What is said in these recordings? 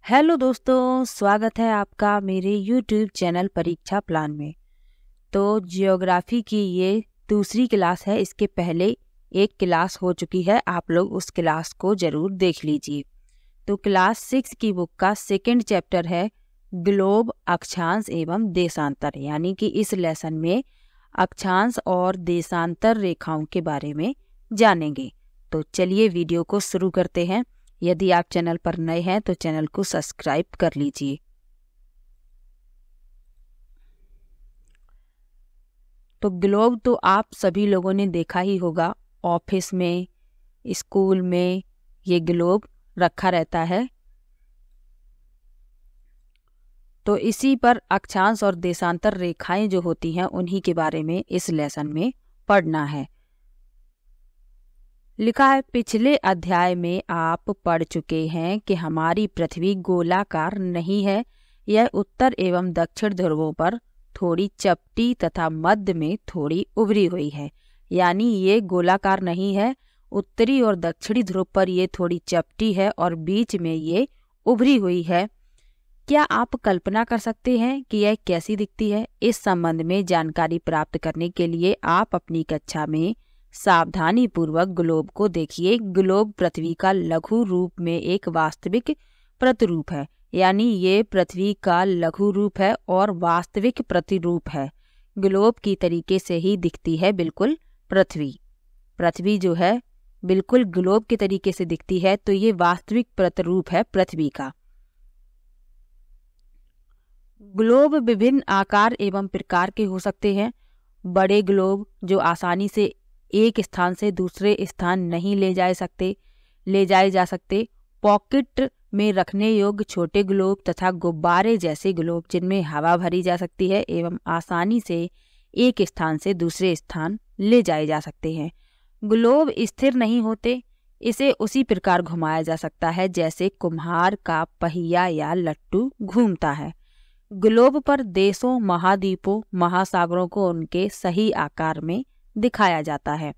Hello दोस्तों, स्वागत है आपका मेरे YouTube चैनल परीक्षा प्लान में। तो जियोग्राफी की ये दूसरी क्लास है। इसके पहले एक क्लास हो चुकी है, आप लोग उस क्लास को ज़रूर देख लीजिए। तो क्लास 6 की बुक का सेकंड चैप्टर है ग्लोब, अक्षांश एवं देशांतर, यानी कि इस लेसन में अक्षांश और देशांतर रेखाओं के बारे में जानेंगे। तो चलिए वीडियो को शुरू करते हैं। यदि आप चैनल पर नए हैं तो चैनल को सब्सक्राइब कर लीजिए। तो ग्लोब तो आप सभी लोगों ने देखा ही होगा, ऑफिस में, स्कूल में ये ग्लोब रखा रहता है। तो इसी पर अक्षांश और देशांतर रेखाएं जो होती हैं उन्हीं के बारे में इस लेसन में पढ़ना है। लिखा है, पिछले अध्याय में आप पढ़ चुके हैं कि हमारी पृथ्वी गोलाकार नहीं है। यह उत्तर एवं दक्षिण ध्रुवों पर थोड़ी चपटी तथा मध्य में थोड़ी उभरी हुई है। यानी ये गोलाकार नहीं है, उत्तरी और दक्षिणी ध्रुव पर ये थोड़ी चपटी है और बीच में ये उभरी हुई है। क्या आप कल्पना कर सकते हैं कि यह कैसी दिखती है? इस संबंध में जानकारी प्राप्त करने के लिए आप अपनी कक्षा में सावधानी पूर्वक ग्लोब को देखिए। ग्लोब पृथ्वी का लघु रूप में एक वास्तविक प्रतिरूप है, यानी ये पृथ्वी का लघु रूप है और वास्तविक प्रतिरूप है। ग्लोब की तरीके से ही दिखती है बिल्कुल पृथ्वी जो है बिल्कुल ग्लोब के तरीके से दिखती है। तो ये वास्तविक प्रतिरूप है पृथ्वी का। ग्लोब विभिन्न आकार एवं प्रकार के हो सकते हैं। बड़े ग्लोब जो आसानी से एक स्थान से दूसरे स्थान नहीं ले जाए जा सकते, पॉकेट में रखने योग्य छोटे ग्लोब तथा गुब्बारे जैसे ग्लोब जिनमें हवा भरी जा सकती है एवं आसानी से एक स्थान से दूसरे स्थान ले जाए जा सकते हैं। ग्लोब स्थिर नहीं होते, इसे उसी प्रकार घुमाया जा सकता है जैसे कुम्हार का पहिया या लट्टू घूमता है। ग्लोब पर देशों, महाद्वीपों, महासागरों को उनके सही आकार में दिखाया जाता है।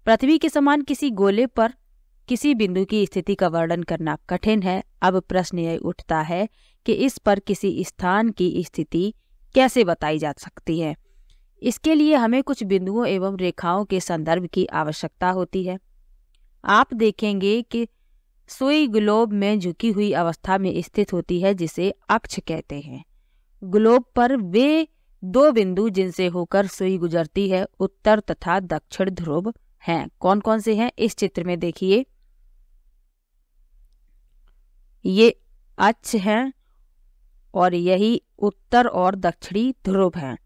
पृथ्वी के समान किसी गोले पर किसी बिंदु की स्थिति का वर्णन करना कठिन है। अब प्रश्न यह उठता है कि इस पर किसी स्थान की स्थिति कैसे बताई जा सकती है। इसके लिए हमें कुछ बिंदुओं एवं रेखाओं के संदर्भ की आवश्यकता होती है। आप देखेंगे कि सुई ग्लोब में झुकी हुई अवस्था में स्थित होती है जिसे अक्ष कहते हैं। ग्लोब पर वे दो बिंदु जिनसे होकर सुई गुजरती है उत्तर तथा दक्षिण ध्रुव हैं। कौन कौन से हैं इस चित्र में देखिए। ये अक्ष हैं और यही उत्तर और दक्षिणी ध्रुव हैं।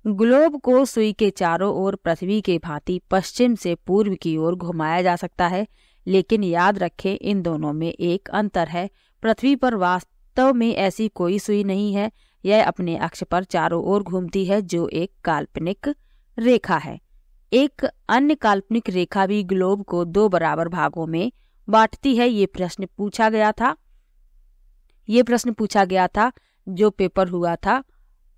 ग्लोब को सुई के चारों ओर पृथ्वी के भांति पश्चिम से पूर्व की ओर घुमाया जा सकता है, लेकिन याद रखें इन दोनों में एक अंतर है। पृथ्वी पर वास्तव में ऐसी कोई सुई नहीं है, यह अपने अक्ष पर चारों ओर घूमती है जो एक काल्पनिक रेखा है। एक अन्य काल्पनिक रेखा भी ग्लोब को दो बराबर भागों में बांटती है। ये प्रश्न पूछा गया था जो पेपर हुआ था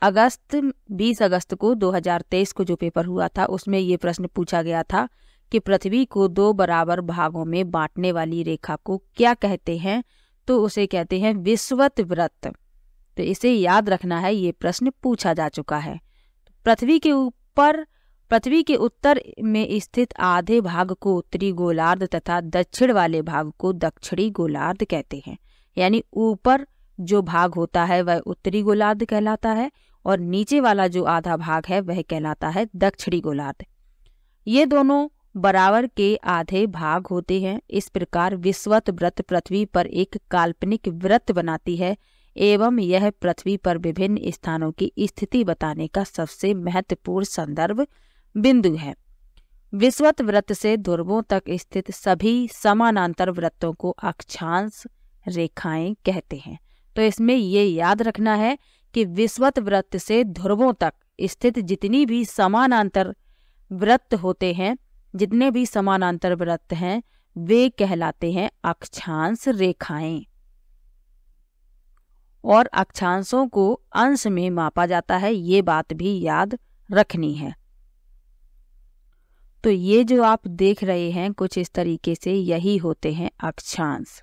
20 अगस्त को 2023 को जो पेपर हुआ था उसमें ये प्रश्न पूछा गया था कि पृथ्वी को दो बराबर भागों में बांटने वाली रेखा को क्या कहते हैं? तो उसे कहते हैं विषुवत वृत्त। तो इसे याद रखना है, ये प्रश्न पूछा जा चुका है। पृथ्वी के उत्तर में स्थित आधे भाग को उत्तरी गोलार्ध तथा दक्षिण वाले भाग को दक्षिणी गोलार्ध कहते हैं। यानी ऊपर जो भाग होता है वह उत्तरी गोलार्ध कहलाता है और नीचे वाला जो आधा भाग है वह कहलाता है दक्षिणी गोलार्ध। ये दोनों बराबर के आधे भाग होते हैं। इस प्रकार विषुवत वृत्त पृथ्वी पर एक काल्पनिक वृत्त बनाती है एवं यह पृथ्वी पर विभिन्न स्थानों की स्थिति बताने का सबसे महत्वपूर्ण संदर्भ बिंदु है। विषुवत वृत्त से ध्रुवों तक स्थित सभी समानांतर वृत्तों को अक्षांश रेखाएं कहते हैं। तो इसमें ये याद रखना है कि विषुवत वृत्त से ध्रुवों तक स्थित जितने भी समानांतर वृत्त हैं वे कहलाते हैं अक्षांश रेखाएं। और अक्षांशों को अंश में मापा जाता है, ये बात भी याद रखनी है। तो ये जो आप देख रहे हैं कुछ इस तरीके से, यही होते हैं अक्षांश।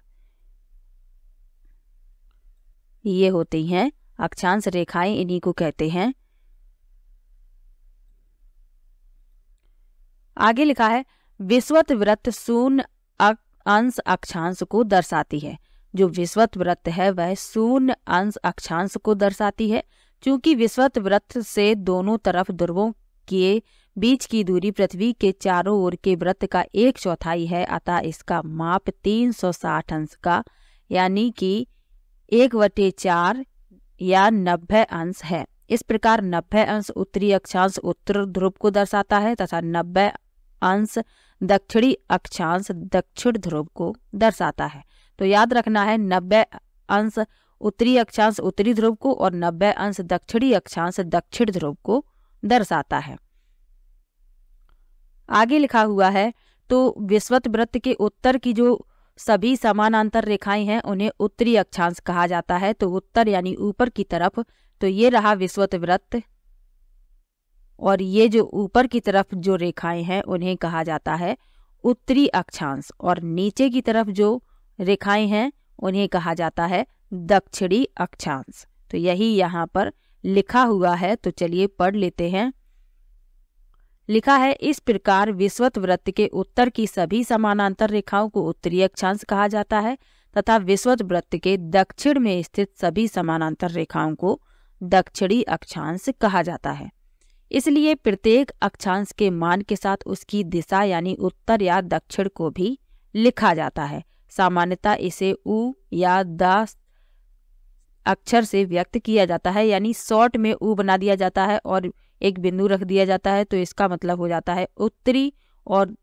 ये होती हैं अक्षांश रेखाएं, इन्हीं को कहते हैं। आगे लिखा है विषुवत वृत्त शून्य अंश अक्षांश को दर्शाती है। जो विषुवत वृत्त है वह शून्य अंश अक्षांश को दर्शाती है। चूंकि विषुवत वृत्त से दोनों तरफ ध्रुवों के बीच की दूरी पृथ्वी के चारों ओर के वृत्त का 1/4 है, अतः इसका माप 360 अंश का यानी कि 1/4 या 90 अंश है। इस प्रकार 90 अंश उत्तरी अक्षांश उत्तर ध्रुव को दर्शाता है तथा 90 अंश दक्षिणी अक्षांश दक्षिण ध्रुव को दर्शाता है। तो याद रखना है 90 अंश उत्तरी अक्षांश उत्तरी ध्रुव को और 90 अंश दक्षिणी अक्षांश दक्षिण ध्रुव को दर्शाता है। आगे लिखा हुआ है तो विषुवत वृत्त के उत्तर की जो सभी समानांतर रेखाएं हैं उन्हें उत्तरी अक्षांश कहा जाता है। तो उत्तर यानी ऊपर की तरफ, तो ये रहा विषुवत वृत्त, और ये जो ऊपर की तरफ जो रेखाएं हैं उन्हें कहा जाता है उत्तरी अक्षांश, और नीचे की तरफ जो रेखाएं हैं उन्हें कहा जाता है दक्षिणी अक्षांश। तो यही यहाँ पर लिखा हुआ है, तो चलिए पढ़ लेते हैं। लिखा है इस प्रकार विषुवत वृत्त के उत्तर की सभी समानांतर रेखाओं को उत्तरी अक्षांश कहा जाता है तथा विषुवत वृत्त के दक्षिण में स्थित सभी समानांतर रेखाओं को दक्षिणी अक्षांश कहा जाता है। इसलिए प्रत्येक अक्षांश के मान के साथ उसकी दिशा यानी उत्तर या दक्षिण को भी लिखा जाता है। सामान्यतः इसे उ या द अक्षर से व्यक्त किया जाता है, यानी शॉर्ट में उ बना दिया जाता है और एक बिंदु रख दिया जाता है, तो इसका मतलब हो जाता है उत्तरी, और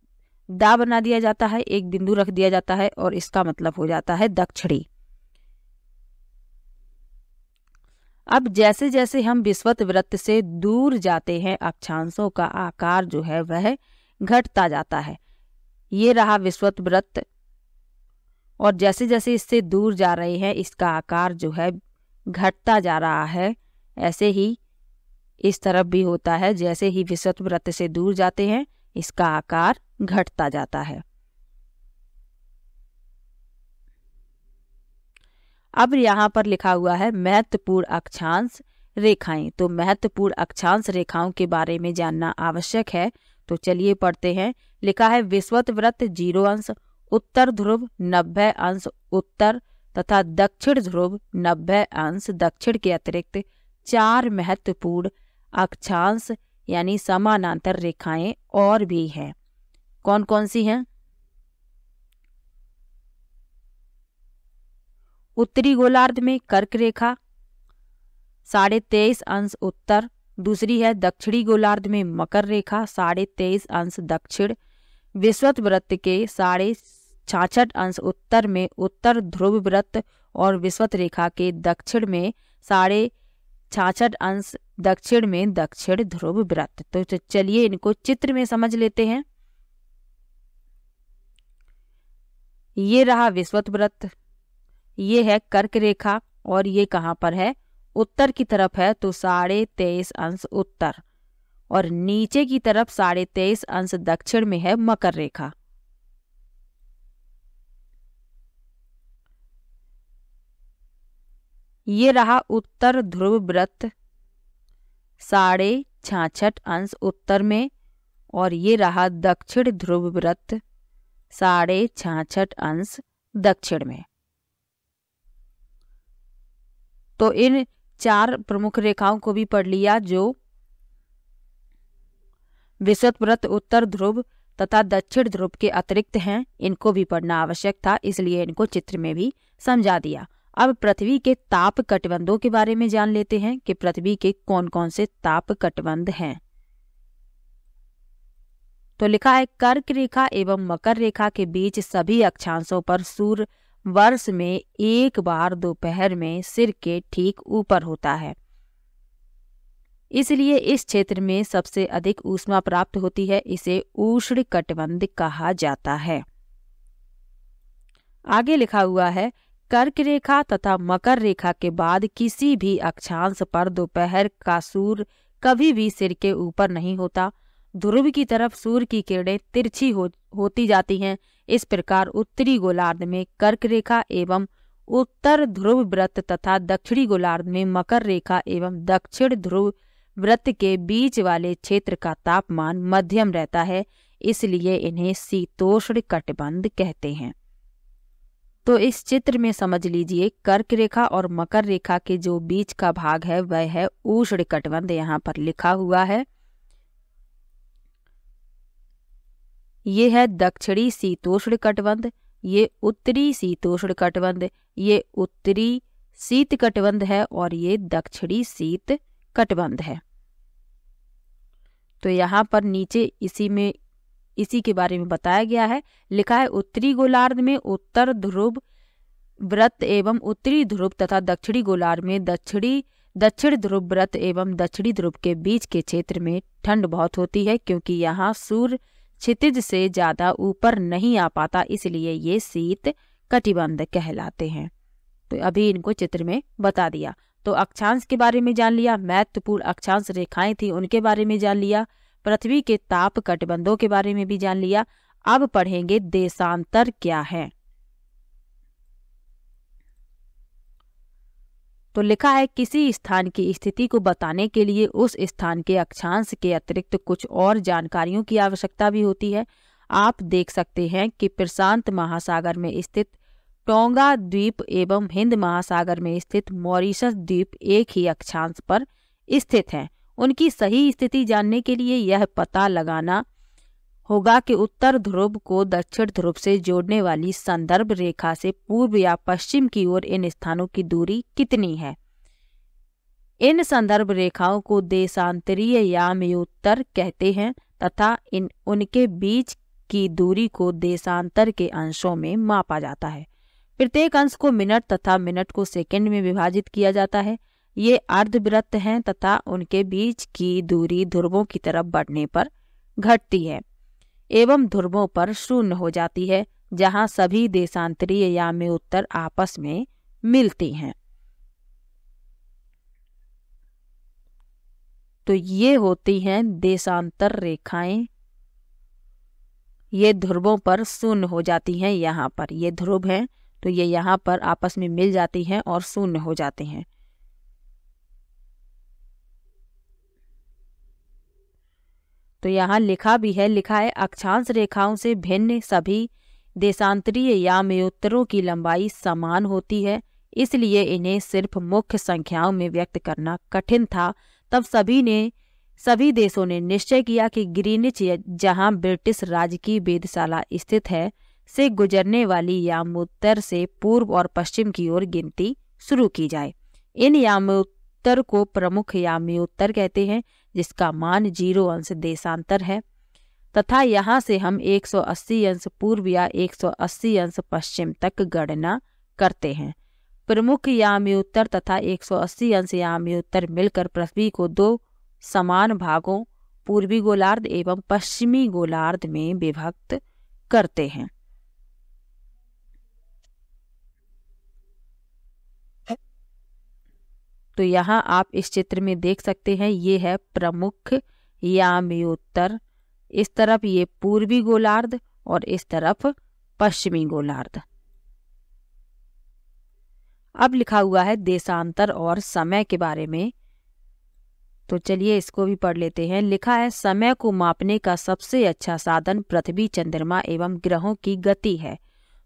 दा बना दिया जाता है, एक बिंदु रख दिया जाता है और इसका मतलब हो जाता है दक्षिणी। अब जैसे जैसे हम विषुवत वृत्त से दूर जाते हैं अक्षांशों का आकार जो है वह घटता जाता है। ये रहा विषुवत वृत्त, और जैसे जैसे इससे दूर जा रहे हैं इसका आकार जो है घटता जा रहा है। ऐसे ही इस तरफ भी होता है, जैसे ही विषुवत वृत्त से दूर जाते हैं इसका आकार घटता जाता है। अब यहाँ पर लिखा हुआ है महत्वपूर्ण अक्षांश रेखाएं। तो महत्वपूर्ण अक्षांश रेखाओं के बारे में जानना आवश्यक है, तो चलिए पढ़ते हैं। लिखा है विषुवत वृत्त 0 अंश, उत्तर ध्रुव 90 अंश उत्तर तथा दक्षिण ध्रुव 90 अंश दक्षिण के अतिरिक्त 4 महत्वपूर्ण अक्षांश यानी समानांतर रेखाएं और भी हैं। कौन कौन सी हैं? उत्तरी गोलार्ध में कर्क रेखा 23.5 अंश उत्तर, दूसरी है दक्षिणी गोलार्ध में मकर रेखा 23.5 अंश दक्षिण, विषुवत वृत्त के 66.5 अंश उत्तर में उत्तर ध्रुव वृत्त और विषुवत रेखा के दक्षिण में 66.5 अंश दक्षिण में दक्षिण ध्रुव वृत्त। तो चलिए इनको चित्र में समझ लेते हैं। ये रहा विषुवत वृत्त, ये है कर्क रेखा और ये कहाँ पर है? उत्तर की तरफ है, तो 23.5 अंश उत्तर, और नीचे की तरफ 23.5 अंश दक्षिण में है मकर रेखा। ये रहा उत्तर ध्रुव वृत्त 66.5 अंश उत्तर में, और ये रहा दक्षिण ध्रुव वृत्त 66.5 अंश दक्षिण में। तो इन 4 प्रमुख रेखाओं को भी पढ़ लिया जो विषुवत वृत्त उत्तर ध्रुव तथा दक्षिण ध्रुव के अतिरिक्त हैं, इनको भी पढ़ना आवश्यक था, इसलिए इनको चित्र में भी समझा दिया। अब पृथ्वी के ताप कटिबंधों के बारे में जान लेते हैं कि पृथ्वी के कौन कौन से ताप कटिबंध हैं। तो लिखा है कर्क रेखा एवं मकर रेखा के बीच सभी अक्षांशों पर सूर्य वर्ष में एक बार दोपहर में सिर के ठीक ऊपर होता है, इसलिए इस क्षेत्र में सबसे अधिक ऊष्मा प्राप्त होती है। इसे उष्ण कटिबंध कहा जाता है। आगे लिखा हुआ है कर्क रेखा तथा मकर रेखा के बाद किसी भी अक्षांश पर दोपहर का सूर्य कभी भी सिर के ऊपर नहीं होता। ध्रुव की तरफ सूर्य की किरणें तिरछी होती जाती हैं। इस प्रकार उत्तरी गोलार्ध में कर्क रेखा एवं उत्तर ध्रुव वृत्त तथा दक्षिणी गोलार्ध में मकर रेखा एवं दक्षिण ध्रुव वृत्त के बीच वाले क्षेत्र का तापमान मध्यम रहता है, इसलिए इन्हें शीतोष्ण कटिबंध कहते हैं। तो इस चित्र में समझ लीजिए कर्क रेखा और मकर रेखा के जो बीच का भाग है वह है उष्ण कटिबंध, यहाँ पर लिखा हुआ है। ये है दक्षिणी शीतोष्ण कटिबंध, ये उत्तरी शीतोष्ण कटिबंध, ये उत्तरी शीत कटिबंध है और ये दक्षिणी शीत कटिबंध है। तो यहाँ पर नीचे इसी के बारे में बताया गया है। लिखा है उत्तरी गोलार्ध में उत्तर ध्रुव वृत्त एवं उत्तरी ध्रुव तथा दक्षिणी गोलार्ध में दक्षिण ध्रुव वृत्त एवं दक्षिणी ध्रुव के बीच के क्षेत्र में ठंड बहुत होती है, क्योंकि यहाँ सूर्य क्षितिज से ज्यादा ऊपर नहीं आ पाता, इसलिए ये शीत कटिबंध कहलाते हैं। तो अभी इनको चित्र में बता दिया। तो अक्षांश के बारे में जान लिया, महत्वपूर्ण अक्षांश रेखाएं थी उनके बारे में जान लिया, पृथ्वी के ताप कटिबंधों के बारे में भी जान लिया। अब पढ़ेंगे देशांतर क्या है। तो लिखा है किसी स्थान की स्थिति को बताने के लिए उस स्थान के अक्षांश के अतिरिक्त कुछ और जानकारियों की आवश्यकता भी होती है। आप देख सकते हैं कि प्रशांत महासागर में स्थित टोंगा द्वीप एवं हिंद महासागर में स्थित मॉरिशस द्वीप एक ही अक्षांश पर स्थित हैं। उनकी सही स्थिति जानने के लिए यह पता लगाना होगा कि उत्तर ध्रुव को दक्षिण ध्रुव से जोड़ने वाली संदर्भ रेखा से पूर्व या पश्चिम की ओर इन स्थानों की दूरी कितनी है। इन संदर्भ रेखाओं को देशांतरीय यामयोत्तर कहते हैं तथा उनके बीच की दूरी को देशांतर के अंशों में मापा जाता है। प्रत्येक अंश को मिनट तथा मिनट को सेकंड में विभाजित किया जाता है। ये अर्धवृत्त हैं तथा उनके बीच की दूरी ध्रुवों की तरफ बढ़ने पर घटती है एवं ध्रुवों पर शून्य हो जाती है, जहां सभी देशांतरीय यामयोत्तर आपस में मिलती हैं। तो ये होती हैं देशांतर रेखाएं। ये ध्रुवों पर शून्य हो जाती हैं। यहाँ पर ये ध्रुव हैं तो ये यहाँ पर आपस में मिल जाती हैं और शून्य हो जाते हैं। तो यहाँ लिखा भी है, लिखा है अक्षांश रेखाओं से भिन्न सभी देशांतरीय यामयोत्तरों की लंबाई समान होती है, इसलिए इन्हें सिर्फ मुख्य संख्याओं में व्यक्त करना कठिन था। तब सभी देशों ने निश्चय किया कि ग्रीनिच, जहाँ ब्रिटिश राज की वेधशाला स्थित है, से गुजरने वाली यामोत्तर से पूर्व और पश्चिम की ओर गिनती शुरू की जाए। इन यामोत्तर को प्रमुख यामयोत्तर कहते हैं, जिसका मान 0 अंश देशांतर है तथा यहाँ से हम 180 अंश पूर्व या 180 अंश पश्चिम तक गणना करते हैं। प्रमुख यामयोत्तर तथा 180 अंश यामयोत्तर मिलकर पृथ्वी को 2 समान भागों पूर्वी गोलार्ध एवं पश्चिमी गोलार्ध में विभक्त करते हैं। तो यहाँ आप इस चित्र में देख सकते हैं, ये है प्रमुख यामयोत्तर। इस तरफ ये पूर्वी गोलार्ध और इस तरफ पश्चिमी गोलार्ध। अब लिखा हुआ है देशांतर और समय के बारे में, तो चलिए इसको भी पढ़ लेते हैं। लिखा है समय को मापने का सबसे अच्छा साधन पृथ्वी, चंद्रमा एवं ग्रहों की गति है।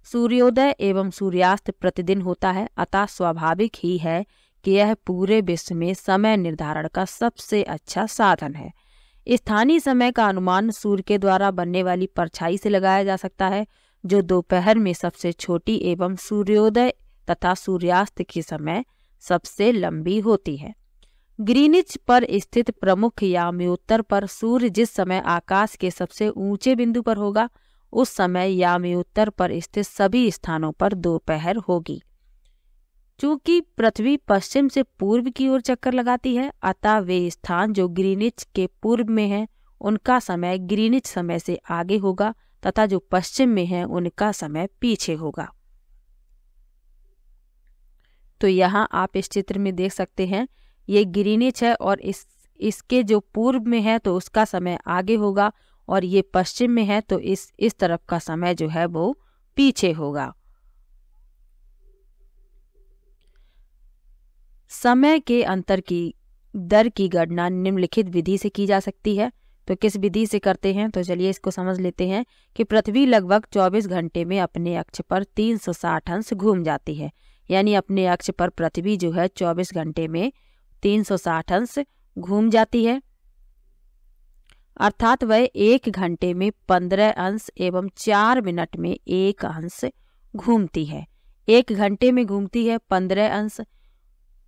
सूर्योदय एवं सूर्यास्त प्रतिदिन होता है, अतः स्वाभाविक ही है कि यह पूरे विश्व में समय निर्धारण का सबसे अच्छा साधन है। स्थानीय समय का अनुमान सूर्य के द्वारा बनने वाली परछाई से लगाया जा सकता है, जो दोपहर में सबसे छोटी एवं सूर्योदय तथा सूर्यास्त की समय सबसे लंबी होती है। ग्रीनिच पर स्थित प्रमुख यामयोत्तर पर सूर्य जिस समय आकाश के सबसे ऊंचे बिंदु पर होगा, उस समय यामयोत्तर पर स्थित सभी स्थानों पर दोपहर होगी। चूंकि पृथ्वी पश्चिम से पूर्व की ओर चक्कर लगाती है, अतः वे स्थान जो ग्रीनिच के पूर्व में हैं, उनका समय ग्रीनिच समय से आगे होगा तथा जो पश्चिम में हैं, उनका समय पीछे होगा। तो यहाँ आप इस चित्र में देख सकते हैं, ये ग्रीनिच है और इसके जो पूर्व में है तो उसका समय आगे होगा, और ये पश्चिम में है तो इस तरफ का समय जो है वो पीछे होगा। समय के अंतर की दर की गणना निम्नलिखित विधि से की जा सकती है। तो किस विधि से करते हैं, तो चलिए इसको समझ लेते हैं कि पृथ्वी लगभग 24 घंटे में अपने अक्ष पर 360 अंश घूम जाती है। यानी अपने अक्ष पर पृथ्वी जो है 24 घंटे में 360 अंश घूम जाती है, अर्थात वह 1 घंटे में 15 अंश एवं 4 मिनट में 1 अंश घूमती है। 1 घंटे में घूमती है 15 अंश,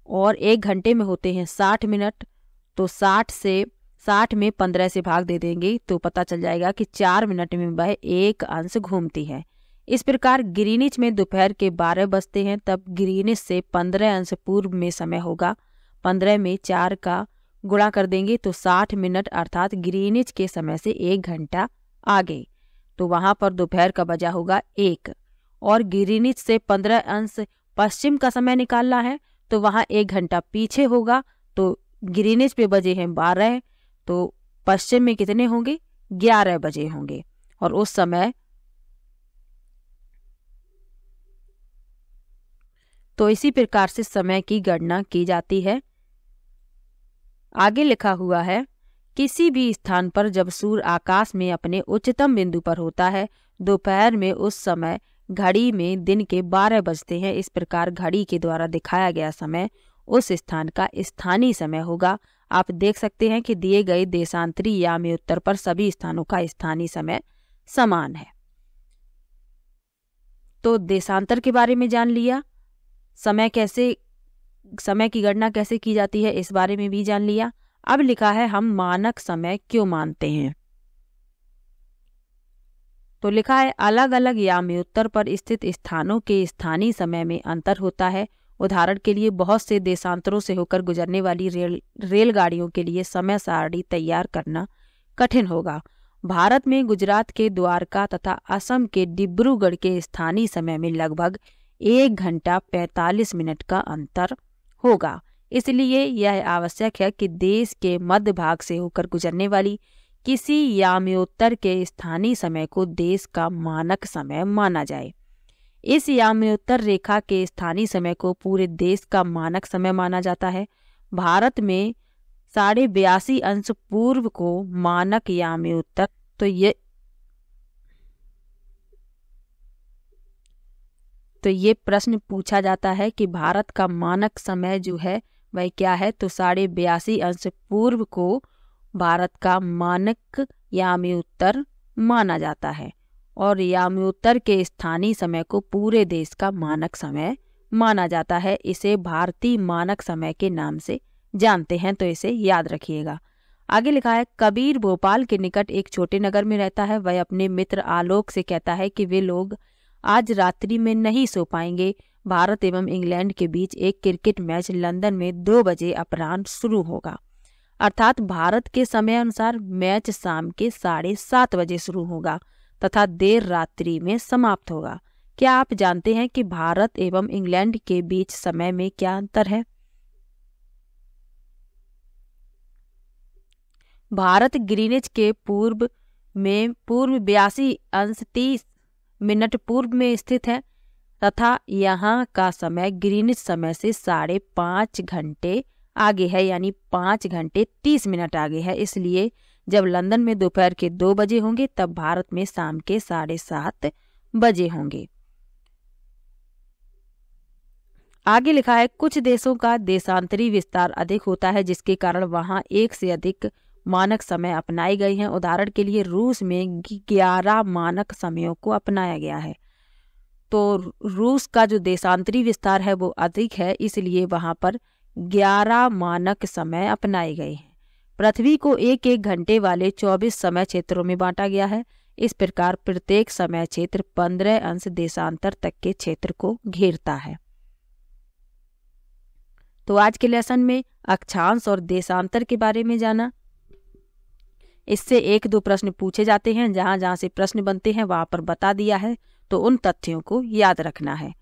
और 1 घंटे में होते हैं 60 मिनट। तो 60 में 15 से भाग दे देंगे तो पता चल जाएगा कि 4 मिनट में वह 1 अंश घूमती है। इस प्रकार ग्रीनिच में दोपहर के 12 बजते हैं, तब ग्रीनिच से 15 अंश पूर्व में समय होगा। 15 में 4 का गुणा कर देंगे तो 60 मिनट, अर्थात ग्रीनिच के समय से 1 घंटा आगे। तो वहां पर दोपहर का बजा होगा 1, और ग्रीनिच से 15 अंश पश्चिम का समय निकालना है तो वहां 1 घंटा पीछे होगा। तो ग्रीनिच पे बजे हैं 12, तो पश्चिम में कितने होंगे, 11 बजे होंगे। और उस समय तो इसी प्रकार से समय की गणना की जाती है। आगे लिखा हुआ है, किसी भी स्थान पर जब सूर्य आकाश में अपने उच्चतम बिंदु पर होता है दोपहर में, उस समय घड़ी में दिन के 12 बजते हैं। इस प्रकार घड़ी के द्वारा दिखाया गया समय उस स्थान का स्थानीय समय होगा। आप देख सकते हैं कि दिए गए देशांतरी यामी उत्तर पर सभी स्थानों का स्थानीय समय समान है। तो देशांतर के बारे में जान लिया, समय की गणना कैसे की जाती है इस बारे में भी जान लिया। अब लिखा है हम मानक समय क्यों मानते हैं। तो लिखा है अलग अलग यामी उत्तर पर स्थित स्थानों के स्थानीय समय में अंतर होता है। उदाहरण के लिए बहुत से देशांतरों से होकर गुजरने वाली रेलगाड़ियों के लिए समय सारणी तैयार करना कठिन होगा। भारत में गुजरात के द्वारका तथा असम के डिब्रूगढ़ के स्थानीय समय में लगभग 1 घंटा 45 मिनट का अंतर होगा। इसलिए यह आवश्यक है कि देश के मध्य भाग से होकर गुजरने वाली किसी याम्योत्तर के स्थानीय समय को देश का मानक समय माना जाए। इस याम्योत्तर रेखा के स्थानीय समय को पूरे देश का मानक समय माना जाता है। भारत में 82.5 अंश पूर्व को मानक याम्योत्तर, तो ये प्रश्न पूछा जाता है कि भारत का मानक समय जो है वह क्या है, तो 82.5 अंश पूर्व को भारत का मानक याम्योत्तर माना जाता है, और याम्योत्तर के स्थानीय समय को पूरे देश का मानक समय माना जाता है। इसे भारतीय मानक समय के नाम से जानते हैं, तो इसे याद रखिएगा। आगे लिखा है कबीर भोपाल के निकट एक छोटे नगर में रहता है। वह अपने मित्र आलोक से कहता है कि वे लोग आज रात्रि में नहीं सो पाएंगे। भारत एवं इंग्लैंड के बीच एक क्रिकेट मैच लंदन में 2 बजे अपराह्न शुरू होगा, अर्थात भारत के समय अनुसार मैच शाम के 7:30 बजे शुरू होगा तथा देर रात्रि में समाप्त होगा। क्या आप जानते हैं कि भारत एवं इंग्लैंड के बीच समय में क्या अंतर है? भारत ग्रीनिच के पूर्व 82 अंश 30 मिनट पूर्व में स्थित है तथा यहाँ का समय ग्रीनिच समय से 5.5 घंटे आगे है, यानी 5 घंटे 30 मिनट आगे है। इसलिए जब लंदन में दोपहर के 2 बजे होंगे तब भारत में शाम के 7:30 बजे होंगे। आगे लिखा है कुछ देशों का देशांतरी विस्तार अधिक होता है, जिसके कारण वहां 1 से अधिक मानक समय अपनाए गए हैं। उदाहरण के लिए रूस में 11 मानक समयों को अपनाया गया है। तो रूस का जो देशांतरी विस्तार है वो अधिक है, इसलिए वहां पर 11 मानक समय अपनाए गए हैं। पृथ्वी को 1-1 घंटे वाले 24 समय क्षेत्रों में बांटा गया है। इस प्रकार प्रत्येक समय क्षेत्र 15 अंश देशांतर तक के क्षेत्र को घेरता है। तो आज के लेसन में अक्षांश और देशांतर के बारे में जाना। इससे 1-2 प्रश्न पूछे जाते हैं, जहां जहां से प्रश्न बनते हैं वहां पर बता दिया है, तो उन तथ्यों को याद रखना है।